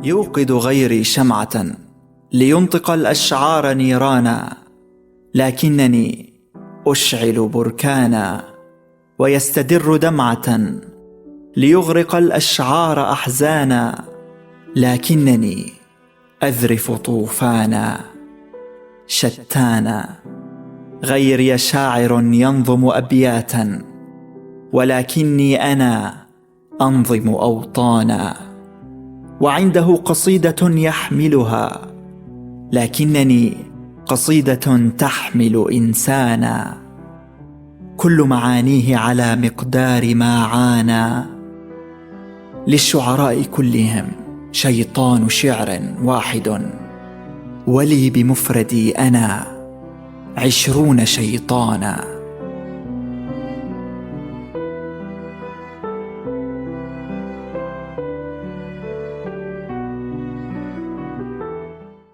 يوقد غيري شمعة لينطق الأشعار نيرانا، لكنني أشعل بركانا، ويستدر دمعة ليغرق الأشعار أحزانا، لكنني أذرف طوفانا. شتانا غيري شاعر ينظم أبياتا، ولكني أنا أنظم أوطانا. وعنده قصيدة يحملها، لكنني قصيدة تحمل إنسانا. كل معانيه على مقدار ما عانى. للشعراء كلهم شيطان شعر واحد، ولي بمفردي أنا 20 شيطانا.